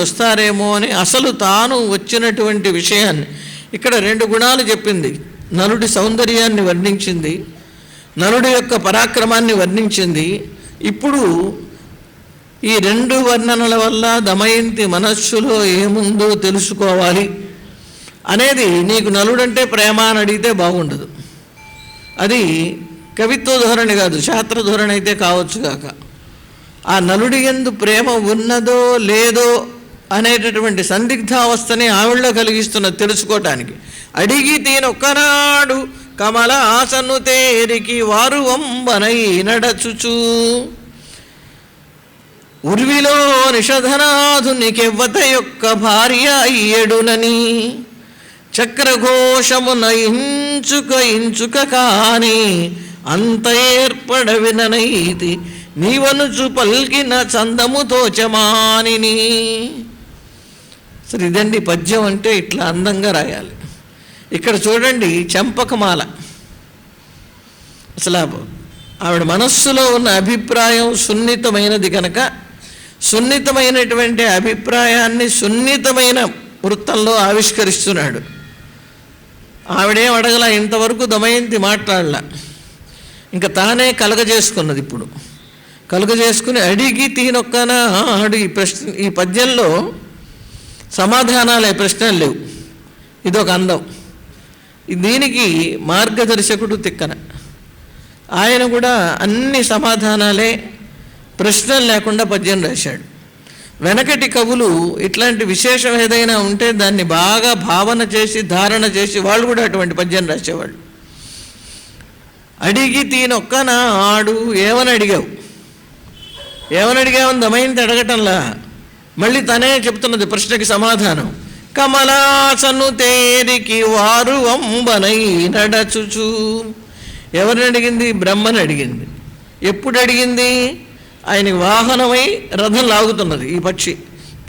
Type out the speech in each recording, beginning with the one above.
వస్తారేమో అని అసలు తాను వచ్చినటువంటి విషయాన్ని ఇక్కడ 2 గుణాలు చెప్పింది. నలుడి సౌందర్యాన్ని వర్ణించింది, నలుడి యొక్క పరాక్రమాన్ని వర్ణించింది. ఇప్పుడు ఈ 2 వర్ణనల వల్ల దమయంతి మనస్సులో ఏముందో తెలుసుకోవాలి అనేది. నీకు నలుడంటే ప్రేమ అని అడిగితే బాగుండదు. అది కవిత్వ ధోరణి కాదు, శాస్త్ర ధోరణి అయితే కావచ్చు కాక. ఆ నలుడి యందు ప్రేమ ఉన్నదో లేదో అనేటటువంటి సందిగ్ధావస్థని ఆవిడలో కలిగిస్తున్న తెలుసుకోవటానికి. అడిగి తీనొక్కనాడు కమల ఆసను తేరికి వారు వంబనై నడచుచు ఉర్విలో నిషధనాధునికెవ్వత యొక్క భార్య అయ్యడునని చక్రఘోషమున ఇంచుక కాని అంత ఏర్పడవిననైతి నీవనుచు పల్కిన చందము తోచమానిని. సరే, ఇదండి పద్యం అంటే ఇట్లా అందంగా రాయాలి. ఇక్కడ చూడండి, చంపకమాల. అసలు ఆవిడ మనస్సులో ఉన్న అభిప్రాయం సున్నితమైనది కనుక సున్నితమైనటువంటి అభిప్రాయాన్ని సున్నితమైన వృత్తంలో ఆవిష్కరిస్తున్నాడు. ఆవిడేం అడగల, ఇంతవరకు దమయంతి మాట్లాడలా, ఇంకా తానే కలగజేసుకున్నది. ఇప్పుడు కలుగజేసుకుని అడిగి తీనొక్కన ఈ పద్యంలో సమాధానాలే, ప్రశ్నలు లేవు. ఇదొక అందం. దీనికి మార్గదర్శకుడు తిక్కన. ఆయన కూడా అన్ని సమాధానాలే, ప్రశ్నలు లేకుండా పద్యం రాశాడు. వెనకటి కవులు ఇట్లాంటి విశేషం ఏదైనా ఉంటే దాన్ని బాగా భావన చేసి ధారణ చేసి వాళ్ళు కూడా అటువంటి పద్యం రాసేవాళ్ళు. అడిగి తీనొక్కన ఆడు ఏమని అడిగావు, ఏమని అడిగావని దమయంతి అడగటంలా, మళ్ళీ తనే చెప్తున్నది ప్రశ్నకి సమాధానం. కమలాసను తేరికి వారు వంబనై నడచుచు. ఎవరిని అడిగింది? బ్రహ్మని అడిగింది. ఎప్పుడు అడిగింది? ఆయనకి వాహనమై రథం లాగుతున్నది ఈ పక్షి.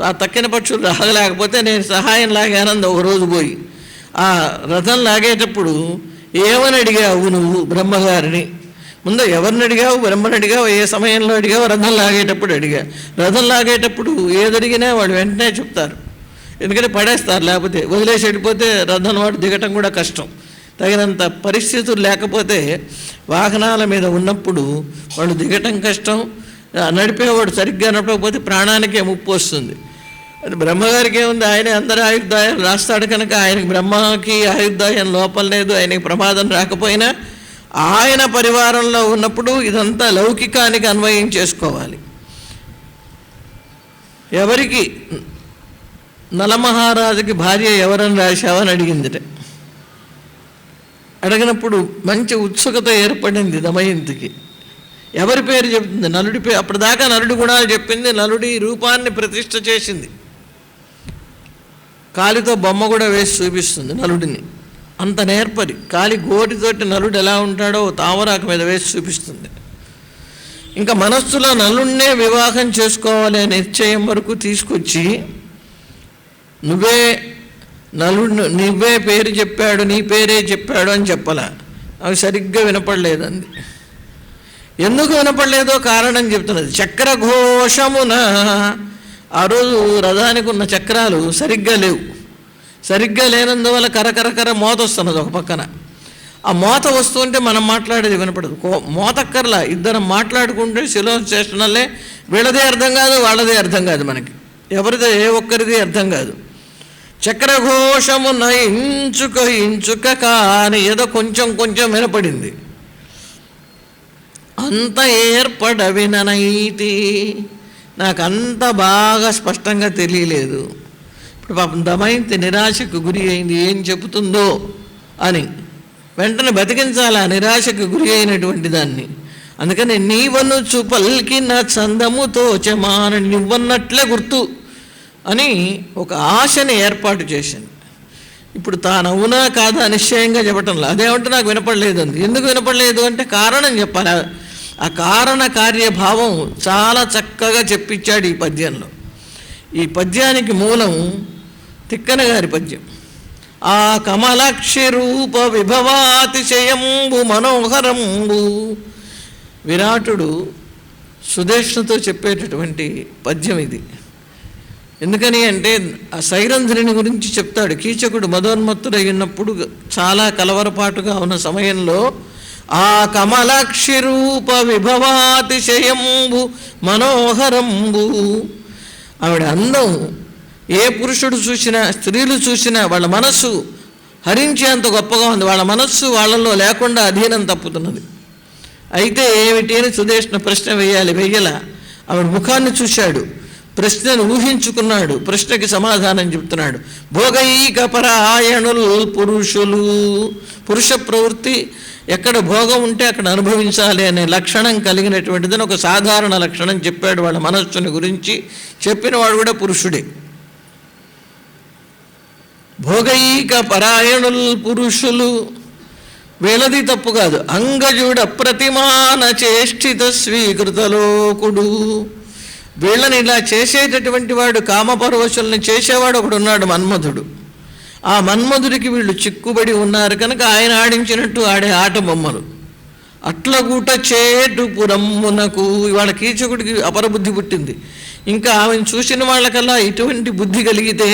ఆ తక్కిన పక్షులు లాగలేకపోతే నేను సహాయం లాగానంది ఒక రోజు పోయి. ఆ రథం లాగేటప్పుడు ఏమని అడిగావు నువ్వు బ్రహ్మగారిని? ముందు ఎవరిని అడిగావు? బ్రహ్మని అడిగావు. ఏ సమయంలో అడిగావు? రథం లాగేటప్పుడు అడిగా. రథం లాగేటప్పుడు ఏదడిగినా వాళ్ళు వెంటనే చెప్తారు, ఎందుకంటే పడేస్తారు, లేకపోతే వదిలేసి వెళ్ళిపోతే రథం వాడు దిగటం కూడా కష్టం. తగినంత పరిస్థితులు లేకపోతే వాహనాల మీద ఉన్నప్పుడు వాళ్ళు దిగటం కష్టం. నడిపేవాడు సరిగ్గా నడపకపోతే ప్రాణానికే ముప్పు వస్తుంది. అది బ్రహ్మగారికి ఏముంది, ఆయనే అందరి ఆయుర్దాయాలు రాస్తాడు కనుక ఆయనకి బ్రహ్మకి ఆయుర్దాయం లోపం లేదు. ఆయనకి ప్రమాదం రాకపోయినా ఆయన పరివారంలో ఉన్నప్పుడు ఇదంతా లౌకికానికి అన్వయం చేసుకోవాలి. ఎవరికి? నలమహారాజుకి భార్య ఎవరని రాశావని అడిగిందిట. అడిగినప్పుడు మంచి ఉత్సుకత ఏర్పడింది దమయంతికి. ఎవరి పేరు చెప్తుంది? నలుడి పేరు. అప్పటిదాకా నలుడి గుణాలు చెప్పింది, నలుడి రూపాన్ని ప్రతిష్ఠ చేసింది. కాలితో బొమ్మ కూడా వేసి చూపిస్తుంది నలుడిని. అంత నేర్పరి. కాలి గోటితోటి నలుడు ఎలా ఉంటాడో తామరాకు మీద వేసి చూపిస్తుంది. ఇంకా మనస్సులో నలుడినే వివాహం చేసుకోవాలి అనే నిశ్చయం వరకు తీసుకొచ్చి నువ్వే పేరు చెప్పాడు, నీ పేరే చెప్పాడు అని చెప్పాల. అవి సరిగ్గా వినపడలేదండి. ఎందుకు వినపడలేదో కారణం చెప్తున్నది. చక్రఘోషమున ఆ రోజు రథానికి ఉన్న చక్రాలు సరిగ్గా లేవు. సరిగ్గా లేనందువల్ల కరకర మోత వస్తున్నది ఒక పక్కన. ఆ మోత వస్తుంటే మనం మాట్లాడేది వినపడదు. మోతక్కర్లా, ఇద్దరం మాట్లాడుకుంటే శిలో స్టేషనల్లే వీళ్ళదే అర్థం కాదు, వాళ్ళదే అర్థం కాదు, మనకి ఎవరిదే ఏ ఒక్కరిది అర్థం కాదు. చక్రఘోషమున ఇంచుక కాని ఏదో కొంచెం వినపడింది. అంత ఏర్పడవిననైతి, నాకు అంత బాగా స్పష్టంగా తెలియలేదు. ఇప్పుడు పాపం దమయంతి నిరాశకు గురి అయింది. ఏం చెబుతుందో అని వెంటనే బతికించాలి ఆ నిరాశకు గురి అయినటువంటి దాన్ని. అందుకని నీవనుచు పల్కిన చందముతో చమాన, నువ్వన్నట్లే గుర్తు అని ఒక ఆశని ఏర్పాటు చేసింది. ఇప్పుడు తానవునా కాదా నిశ్చయంగా చెప్పటంలో అదేమంటే నాకు వినపడలేదు అంది. ఎందుకు వినపడలేదు అంటే కారణం చెప్పాలి. ఆ కారణ కార్యభావం చాలా చక్కగా చెప్పించాడు ఈ పద్యంలో. ఈ పద్యానికి మూలం తిక్కన గారి పద్యం. ఆ కమలాక్షి రూప విభవాతిశయంబు మనోహరంబు. విరాటుడు సుదేష్ణతో చెప్పేటటువంటి పద్యం ఇది. ఎందుకని అంటే ఆ సైరంధ్రిని గురించి చెప్తాడు. కీచకుడు మదోన్మత్తుడై ఉన్నప్పుడు చాలా కలవరపాటుగా ఉన్న సమయంలో ఆ కమలాక్షి రూప విభవాతిశయంబు మనోహరంబు, ఆవిడ అందం ఏ పురుషుడు చూసినా స్త్రీలు చూసినా వాళ్ళ మనస్సు హరించేంత గొప్పగా ఉంది. వాళ్ళ మనస్సు వాళ్ళలో లేకుండా అధీనం తప్పుతున్నది. అయితే ఏమిటి అని సుదేష్ణ ప్రశ్న వెయ్యాల. ఆవిడ ముఖాన్ని చూశాడు, ప్రశ్నను ఊహించుకున్నాడు, ప్రశ్నకి సమాధానం చెప్తున్నాడు. భోగైక పరాయణులు పురుషులు, పురుష ప్రవృత్తి ఎక్కడ భోగం ఉంటే అక్కడ అనుభవించాలి అనే లక్షణం కలిగినటువంటిదని ఒక సాధారణ లక్షణం చెప్పాడు వాళ్ళ మనస్సుని గురించి. చెప్పినవాడు కూడా పురుషుడే. భోగైక పరాయణులు పురుషులు, వీళ్ళది తప్పు కాదు. అంగజుడ ప్రతిమాన చేష్టిత స్వీకృతలోకుడు, వీళ్ళని ఇలా చేసేటటువంటి వాడు, కామపరవశుల్ని చేసేవాడు ఒకడున్నాడు, మన్మధుడు. ఆ మన్మధుడికి వీళ్ళు చిక్కుబడి ఉన్నారు కనుక ఆయన ఆడించినట్టు ఆడే ఆట బొమ్మలు. అట్లగూట చేటు పురమ్మునకు, ఇవాళ కీచకుడికి అపరబుద్ధి పుట్టింది. ఇంకా ఆమెను చూసిన వాళ్ళకల్లా ఇటువంటి బుద్ధి కలిగితే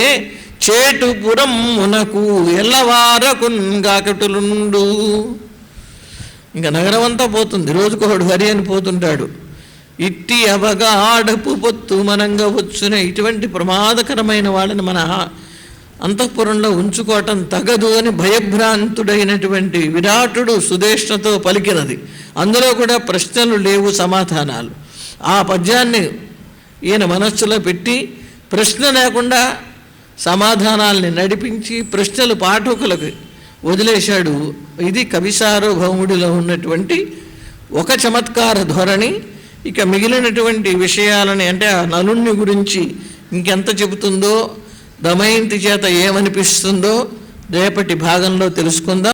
చేటు పురమ్మునకు ఎల్లవారకున్గాకటులుండు, ఇంకా నగరం అంతా పోతుంది. రోజుకోడు హరి అని పోతుంటాడు. ఇట్టి అవగాడపు పొత్తు మనంగా వచ్చున, ఇటువంటి ప్రమాదకరమైన వాళ్ళని మన అంతఃపురంలో ఉంచుకోవటం తగదు అని భయభ్రాంతుడైనటువంటి విరాటుడు సుదేష్ణతో పలికినది. అందులో కూడా ప్రశ్నలు లేవు, సమాధానాలు. ఆ పద్యాన్ని ఈయన మనస్సులో పెట్టి ప్రశ్న లేకుండా సమాధానాల్ని నడిపించి ప్రశ్నలు పాఠకులకు వదిలేశాడు. ఇది కవి సార్వభౌముడిలో ఉన్నటువంటి ఒక చమత్కార ధోరణి. ఇక మిగిలినటువంటి విషయాలని అంటే ఆ నలుణ్ణి గురించి ఇంకెంత చెబుతుందో, దమయంతి చేత ఏమనిపిస్తుందో రేపటి భాగంలో తెలుసుకుందాం.